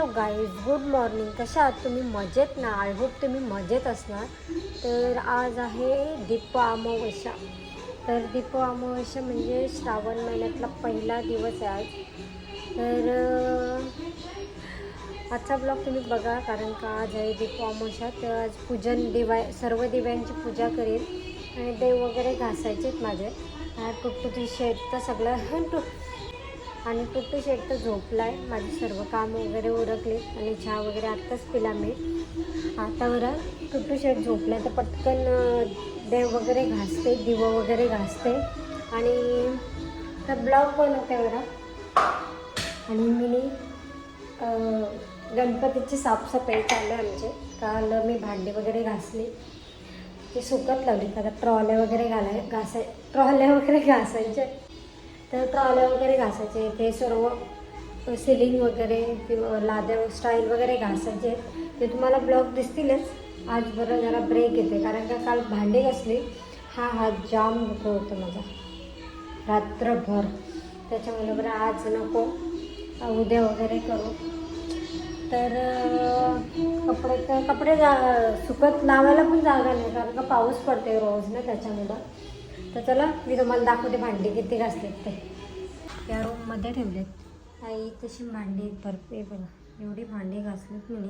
Hello guys, good morning. कशा आहात तुम्ही? मजेत ना? आय होप तुम्ही मजेत असणार. तर आज आहे दीप अमावस्या. तर दीप अमावस्या म्हणजे श्रावण महिन्यातला पहिला दिवस आहे आज. तर आजचा ब्लॉग तुम्ही बघा, कारण का आज आहे दीप अमावस्या. तर आज पूजन सर्व दिव्यांची पूजा करेल आणि देव वगैरे घासायचेत माझे. टुट्टू शेट तर सगळं आणि टुट्टू शेट तर झोपला आहे. माझे सर्व काम वगैरे उरकले आणि चहा वगैरे आत्ताच पिला मी. आता बरं टुट्टू शेट झोपला तर पटकन देव वगैरे घासते, दिवं वगैरे घासते आणि तर ब्लॉग बनवते बरं. आणि मी गणपतीची साफसफाई चालू आहे आमचे. काल मी भांडी वगैरे घासली, ती सुकत लावली. आता ट्रॉले वगैरे ट्रॉले वगैरे घासायचे. तर ट्रॉले वगैरे घासायचे, ते सर्व सिलिंग वगैरे किंवा लाद्या स्टाईल वगैरे घासायचे. ते तुम्हाला ब्लॉग दिसतीलच. आज बरं जरा ब्रेक येते, कारण का काल भांडी घासली, हा हात जाम दुखत होतं माझा रात्रभर. त्याच्यामुळे बरं आज नको, उद्या वगैरे करू. तर कपडे सुकत लावायला पण जागा नाही, कारण का पाऊस पडते रोज ना, त्याच्यामुळं. तर चला मी तुम्हाला दाखवते भांडी किती घासलेत ते. या रूममध्ये ठेवलेत. आई तशी भांडी भरते बघा, एवढी भांडी घासलीत मी.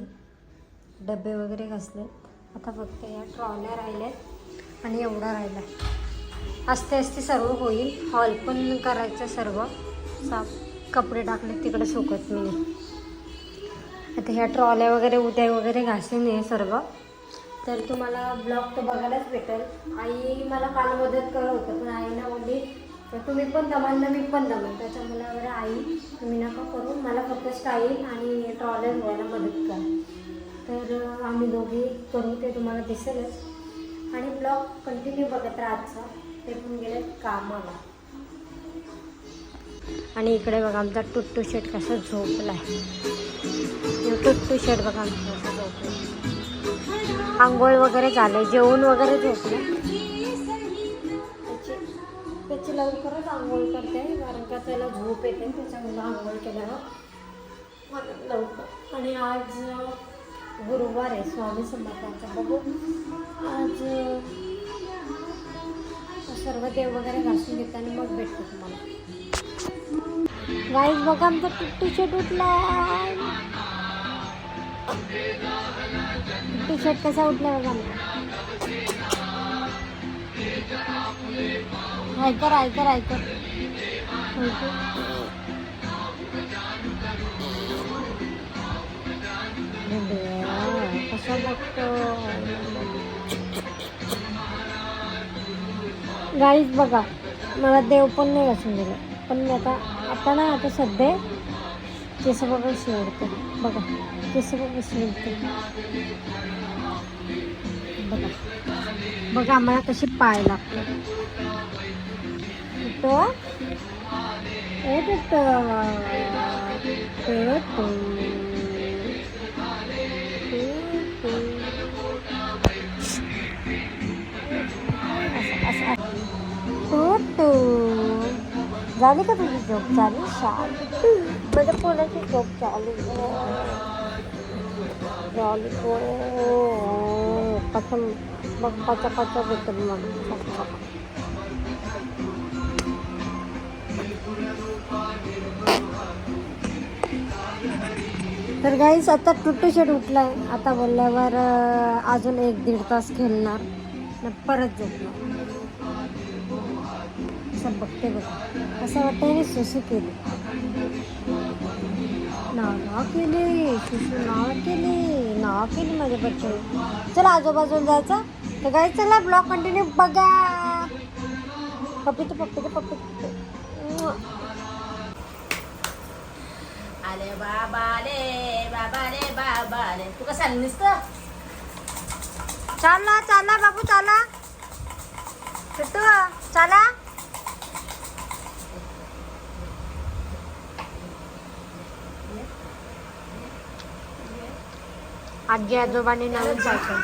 डबे वगैरे घासलेत. आता फक्त या ट्रॉल्या राहिल्यात आणि एवढा राहिला. आस्ते सर्व होईल. हॉल पण करायचं सर्व साफ. कपडे टाकले तिकडे सुकत मी. आता ह्या ट्रॉल्या वगैरे उद्या वगैरे घासेन हे सर्व. तर तुम्हाला ब्लॉग तर बघायलाच भेटेल. आई मला काल मदत करत होतं, पण आईला बोलली तर तुम्ही पण दमाल ना मी पण दमाल. त्याच्यामुळे बरं आई तुम्ही नका करू, मला फक्त स्टाईल आणि ट्रॉले धुवायला मदत करा. तर आम्ही दोघी करू, ते तुम्हाला दिसेलच. आणि ब्लॉग कंटिन्यू बघत राहायचा. ते पण गेले कामाला. आणि इकडे बघा आमचा टुट्टू शेट कसा झोपला आहे. टुट्टू शेट बघा आमचा कसा झोपला. आंघोळ वगैरे झालं, जेवण वगैरे झोपलं. त्याची लवकरच आंघोळ करते, कारण का त्याला झोप येते. त्याच्यामुळे आंघोळ केल्यावर लवकर. आणि आज गुरुवार आहे, स्वामी समर्थांचा. बघू आज सर्व देव वगैरे घासून घेते आणि मग भेटतो तुम्हाला. गाईज बघा आमचा टुट्टू शेट उठला. टुट्टू शेट कसा उठला बघा आमचा. ऐकर कसा बघतो. गाईज बघा, मला देव पण नाही घासून दिलं, पण मी आता सध्या केस बघा शिवडते. बघा केस बघा शिवडते. बघा आम्हाला कशी पाय लागते. झाली का तुझी झोप चालू? माझ्या पोराची झोप चालू झाली. कसं मग पचा भेटत मग. तर गाईस आता टुट्टू शेट उठलाय. आता बोलल्यावर अजून 1-1.5 तास खेळणार न परत झोपणार. असं बघते बघा, असं वाटतं मी सुसू केली. नाव केली माझ्या बच्चे. चला आजूबाजूला जायचं. तर गाईस चला ब्लॉग कंटिन्यू बघा. पप्पी आले बाबाले तू कसं आली नुसतं. चला बाबू चला. टुट्टू चला. आजी आजोबांनी नवीन सायकल.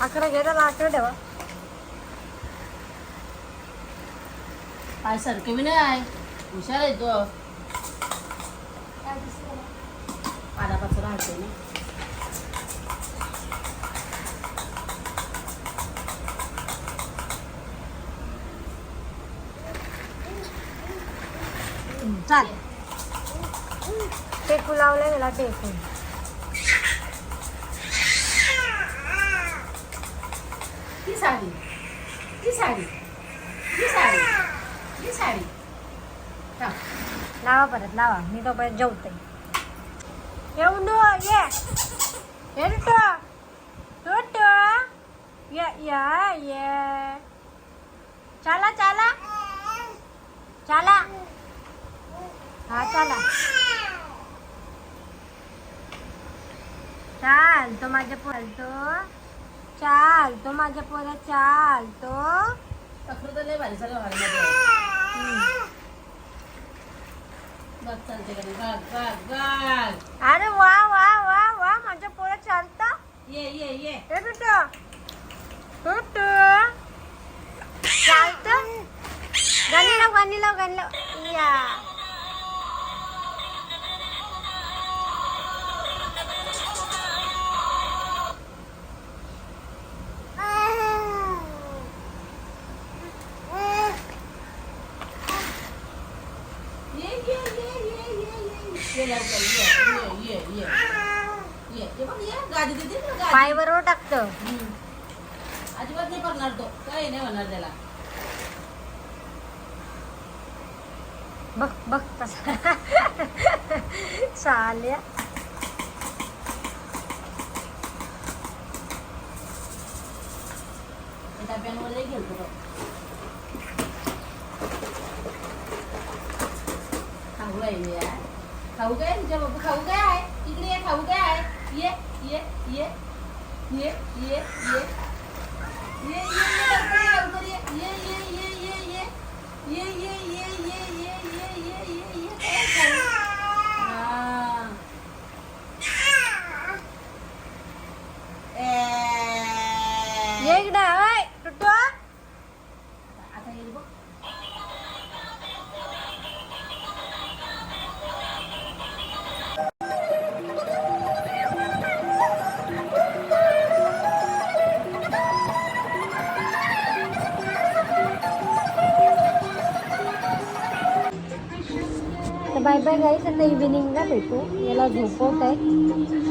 आकडे घेताना आकडे ठेवा. पाय सरके बी नाही हुशार आहे तो. पाडापाचं राहते ना. चाल टेकू लावलं गेला टेकू. ही साडी ही साडी ही साडी ही साडी थांब. लावा परत लावा. मी तोपर्यंत जेवते. येऊन ये ये टुटू ये या ये. चला चला चला. हा चला. चाल तो माझ्या पोरातो. चाल तो माझ्या पोरा चाल तो. तक्र तर लय भारी सगळं हॉलमध्ये. बघ चालते का नाही. गाग गाग गाग. अरे वा वा वा वा माझ्या पोरा चालतं. ये ये ये. ए टुटू टुटू चालतं. गाणी लाव गाणी लाव गाणी लाव. या ये लवकर ये ये ये ये ये बघ ये गादी देते ना गादी. पाय बरोबर टाकतं. अजिबात नाही करणार तो. काही नाही होणार त्याला. बघ बघ तसा चाल्या. डब्यांवर लय घेतो तो. खाऊ आहे मी यार. खाऊ काय तुझ्या बाबू. खाऊ काय आहे इकडे ये. खाऊ काय आहे. ये ये ये ये ये ये ये लवकर ये ये ये ये ये ये ये ये ये ये ये ये ये ये ये काय खाऊ. हा. ये इकडे ओय टुटू. आता येईल बघ. तर बाय बाय गाईस. आता इव्हिनिंगला भेटू. याला झोपवत आहे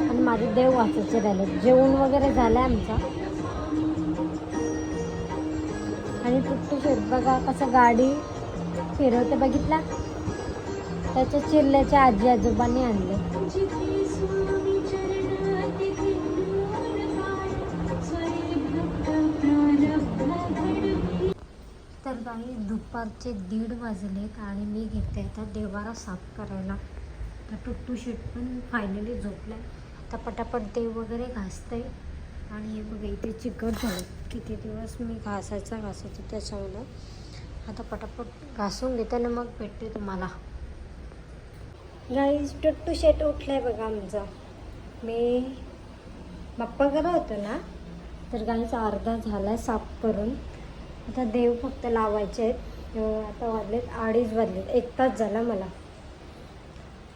आणि माझे देव वाचायचे राहिले. जेवण वगैरे झालं आहे आमचा. आणि टुट्टू शेट बघा कसं गाडी फिरवते बघितला. त्याच्या चिरल्याच्या आजी आजोबांनी आणले. तर बाई दुपारचे 1:30 वाजलेत आणि मी घेते आता देवारा साफ करायला. तर टुट्टू शेट पण फायनली झोपलाय. आता पटापट देव वगैरे घासते. आणि हे बघा इथे चिकट झालं. किती दिवस मी घासायचं त्याच्यामुळं आता पटापट घासून घेते आणि मग भेटते तुम्हाला. गाईज टुट्टू शेट उठलाय बघा आमचा. मी बाप्पा करत होतो ना. तर गाईचा अर्धा झालाय साफ करून. आता देव फक्त लावायचे आहेत. आता वाजलेत 2:30 वाजलेत. 1 तास झाला मला.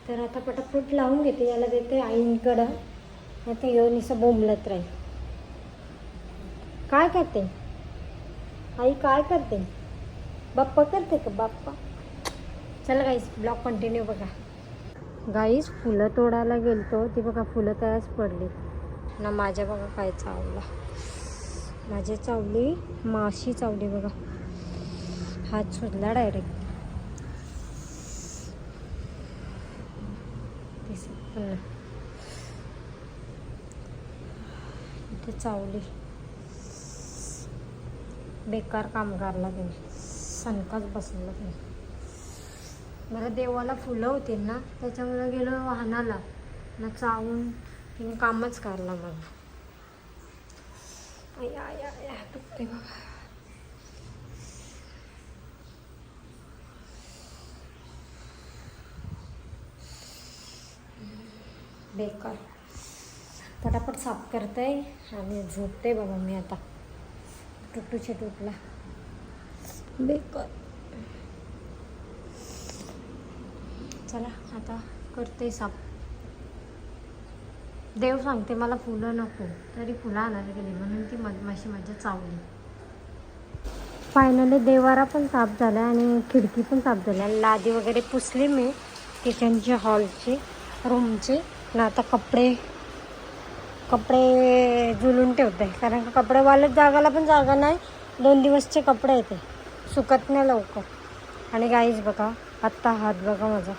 तर आता पटापट लावून घेते. याला देते आईंकडं. आता येऊन असं बोंबलत राहील. काय करते आई. काय करते. बाप्पा करते का बाप्पा. चला गाईस ब्लॉग कंटिन्यू बघा. गाईस फुलं तोडायला गेलतो. ती बघा फुलं तयारच पडली ना. माझ्या बघा काय चावला. माझी चावली माशी चावली बघा. हात सुजला डायरेक्ट. दिसत पण नाही. इथे चावली. बेकार काम करला त्याने. सणकाच बसवला त्याने. मला देवाला फुलं होती ना त्याच्यामुळे गेलो वाहनाला ना. चावून तिने कामच करला मला. दुखते बघा. बेकार. पटापट साफ करते आणि झोपते बाबा मी आता. टुट्टू उठला बेकार. चला आता करते साफ. देव सांगते मला फुलं नको, तरी फुलं आणायला गेली म्हणून ती मधमाशी माझ्या चावली. फायनली देवारा पण साफ झाला आणि खिडकी पण साफ झाली आणि लादी वगैरे पुसली मी किचनची, हॉलची, रूमची. आणि आता कपडे झुलून ठेवते कारण का कपडे वाळत जागाला पण जागा नाही. 2 दिवसचे कपडे येते, सुकत नाही लवकर. आणि गाईज बघा आत्ता हात बघा माझा,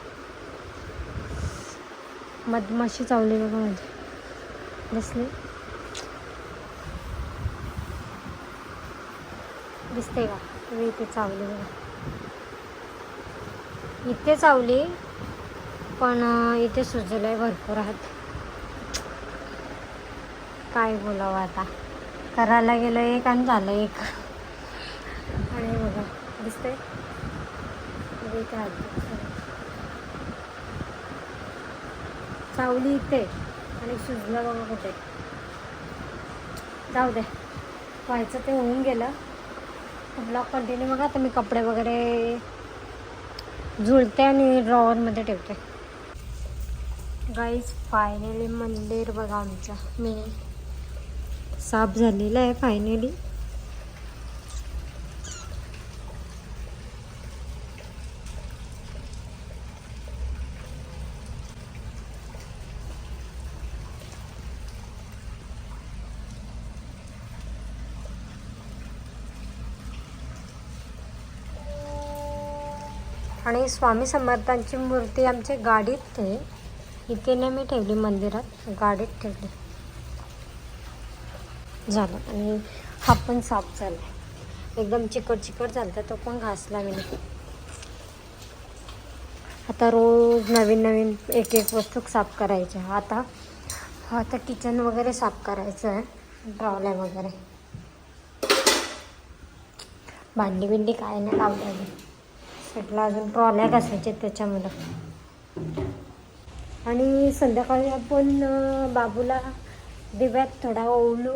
मधमाशी चावली बघा माझी, दिसली दिसते का तुम्ही? इथे चावली बघा, इथे चावली पण इथे सुजलं आहे भरपूर हात. काय बोलावं आता, करायला गेलं एक आणि झालं एक. आणि बघा दिसते इथे हात चावली इथे आणि सुजलं बघा कुठे. जाऊ दे, व्हायचं ते होऊन गेलं. ब्लॉग कंटिन्यू बघा. आता मी कपडे वगैरे झुलते आणि ड्रॉवरमध्ये ठेवते. गाईज फायनली मंदिर बघा आमचा मी साफ झालेलं आहे फायनली. आणि स्वामी समर्थांची मूर्ती आमच्या गाडीत आहे, इथे नाही मी ठेवली मंदिरात, गाडीत ठेवली. झालं. आणि हा पण साफ झाला, एकदम चिकट झाला, तो पण घासला मी. आता रोज नवीन एक वस्तू साफ करायच्या. आता किचन वगैरे साफ करायचं आहे, ट्रॉल्या वगैरे, भांडी बिंडी काय नाही लावलेली. म्हटलं अजून ट्रॉल्या घासायच्या त्याच्यामुळं. आणि संध्याकाळी आपण बाबूला दिव्यात थोडा ओवलू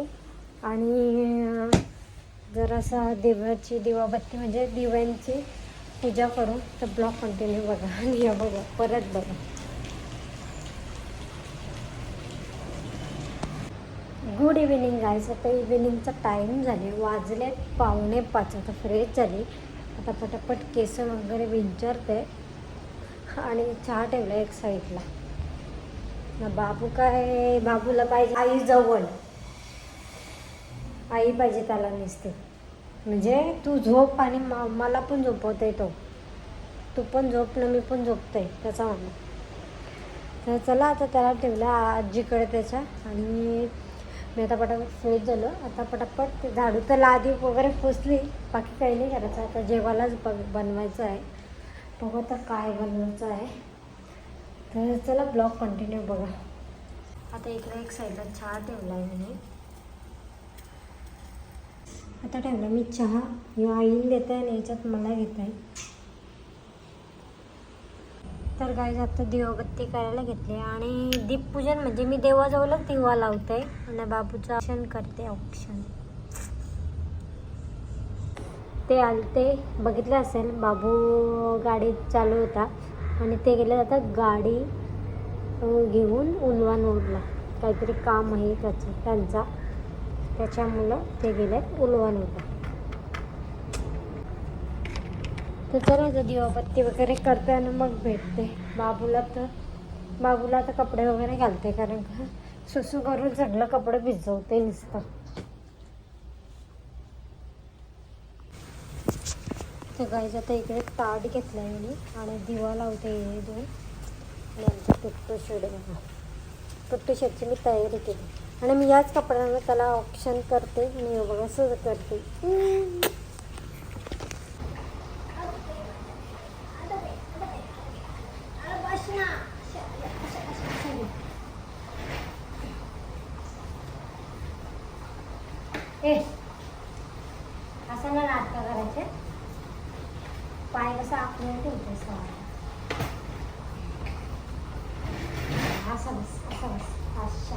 आणि जरासा दिव्याची दिवाबत्ती म्हणजे दिव्यांची पूजा करू. तर ब्लॉग कंटिन्यू बघा आणि या बघा परत बघा. Good evening guys. आता इव्हिनिंगचा टाईम झाले, वाजले 4:45. आता फ्रेश झाली, आता पटापट केस वगैरे विंचारते आणि चहा ठेवला एक साईडला. बाबू काय, बाबूला पाहिजे आई जवळ, आई पाहिजे त्याला नसते. म्हणजे तू झोप आणि मला पण झोपवते, तू पण झोप ना मी पण झोपते त्याचा म्हणणं. तर चला आता त्याला ठेवला आजीकडे त्याच्या. आणि मी आता पटापट फ्रेश झालो. आता पटापट झाडू तर लादी वगैरे पुसली, बाकी काही नाही करायचं. आता जेवायलाच बनवायचं आहे, बघू आता काय बनवायचं आहे. तर चला ब्लॉग कंटिन्यू बघा. आता इकडे एक साईडला चहा ठेवला आहे मी. आता ठेवला मी चहा, ह्या आईला देत आहे आणि याच्यात मला घेत आहे. तर गाईज आता दिवाबत्ती करायला घेतली आणि दीपपूजन म्हणजे मी देवाजवळच दिवा लावते आणि बाबूचं औक्षण करते. औक्षण ते आलते, बघितलं असेल, बाबू गाडीत चालू होता आणि ते गेले आता गाडी घेऊन उलवानोडला. काहीतरी काम आहे त्यांचा, त्याच्यामुळं ते गेले उलवानोडला. तर चला आता दिवाबत्ती वगैरे करते आणि मग भेटते बाबूला. तर बाबूला आता कपडे वगैरे घालते कारण का सुसू करून सगळं कपडे भिजवते नुसतं. तर गाईज आता इकडे ताट घेतलं आहे मी आणि दिवा लावते हे दोन. आणि आमचं टुट्टू शेड बघा, टुट्टू शेडची मी तयारी केली आणि मी याच कपड्यांना त्याला ऑप्शन करते आणि बघा असं करते. असं ना नाटकं करायचे, पाय कसं आपल्याला ठेवते सवाल. असं बस, असं बस, अच्छा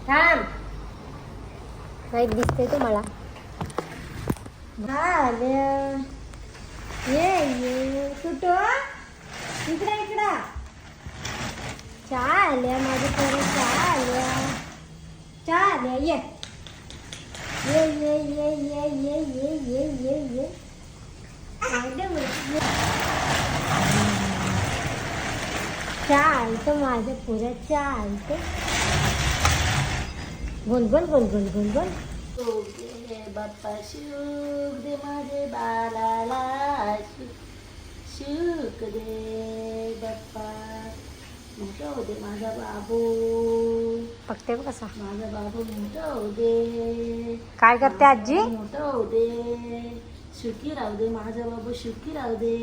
थांब काही दिसते तुम्हाला झालं ये कुठं इकडे इकडं चहा आल्या माझ्या पोरं चहा आल्या ये ये ये ये ये ये ये ये ये ये चहा आलतं माझ्या पुऱ्या चहा आलतं बोल बोल बोल बोल बोल बोल शुभ दे बाप्पा शुभ दे माझे बालाला शुभ दे बाप्पा मोठा हो दे माझा बाबू बघते बघ कसा माझा बाबू मोठा हो दे काय करते आजी मोठा हो दे सुखी राहू दे माझा बाबू सुखी राहू दे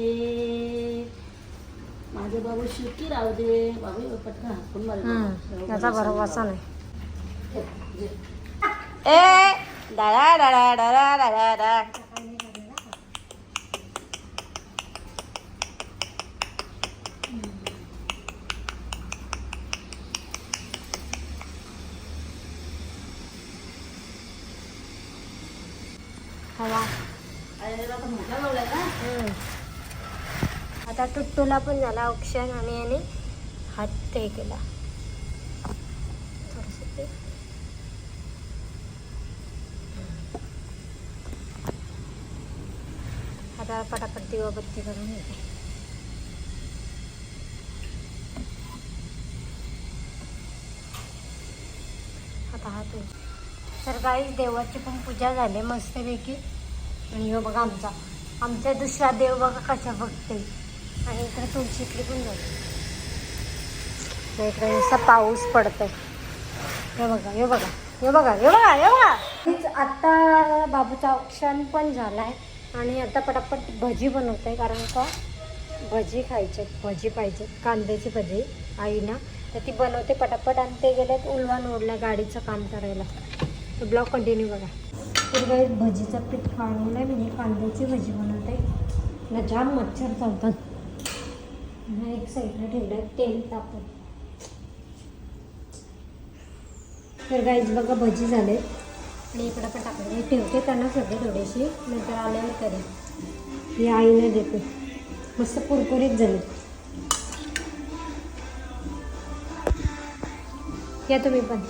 माझा बाबू सुखी राहू दे बाबू पटकन हाकून याचा बरोबर असा नाही ए डाळा डाळा डाळा डाळा डाळा हवा मोठा लावलाय का आता टुट्टूला पण झाला ऑप्शन आणि याने हात ते केला थोडंसं ते. आता पटापट दिवाबत्ती करून घेते आता हा तू तर काही देवाची पण पूजा झाली मस्तपैकी आणि हो बघा आमचा दुसरा देव बघा कशा बघते आणि इकडे तुळशीतली पण झाली इकडे नुसता पाऊस पडतोय हे बघा हे बघा हे बघा हे बघा हे बघा हीच आत्ता बाबूचा ऑप्शन पण झाला आहे आणि आता पटापट भजी बनवते कारण का भजी खायचे भजी पाहिजे कांद्याची भजी आईना तर ती बनवते पटापट आणि ते गेल्यात उलवा नोडला गाडीचं काम करायला तर ब्लॉग कंटिन्यू बघा तर काही भजीचं पीठ काढून आहे म्हणजे कांद्याची भजी बनवते ना जाम मच्छर चालतात आणि एक साईडला ठेवलं आहे तेल तापत तर गाईज बघा भजी झाले आणि इकडं पण टाकले ठेवते त्यांना सगळे थोडीशी नंतर आल्यावर तरी ही आईने देते मस्त कुरकुरीत झाले या तुम्ही पण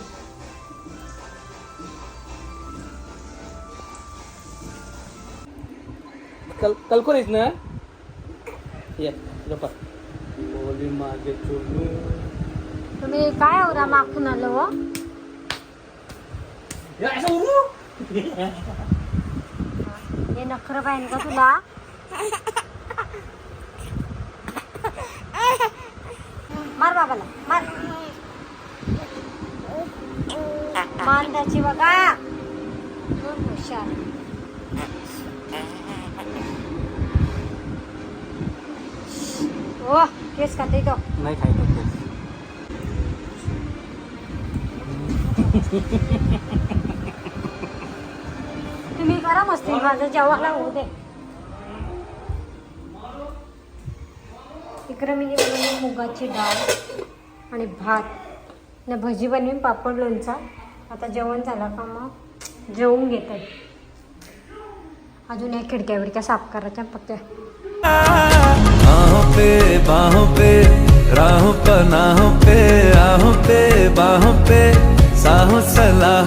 कल कोणीच ना ये गप्पा बोली मागे चुलू तुम्ही काय आवरा मागून आलो हो या असं उरू हे नखरं पाहिजे का तुला मार बाबाला मार मान त्याची बघा हुशार ओ केस खाते तो नाही खायचं तुम्ही करा मस्ती माझं जेवायला होऊ दे इकडे मी बनवली मुगाची डाळ आणि भात ना भजी बनवीन पापड लोणचा आता जेवण झालं का मग जेवून घेत आहे अजून एक खिडक्या विडक्या साफ करायच्या फक्त बाहों पे राहों पनाहों पे बाहों पे साहों सलाहों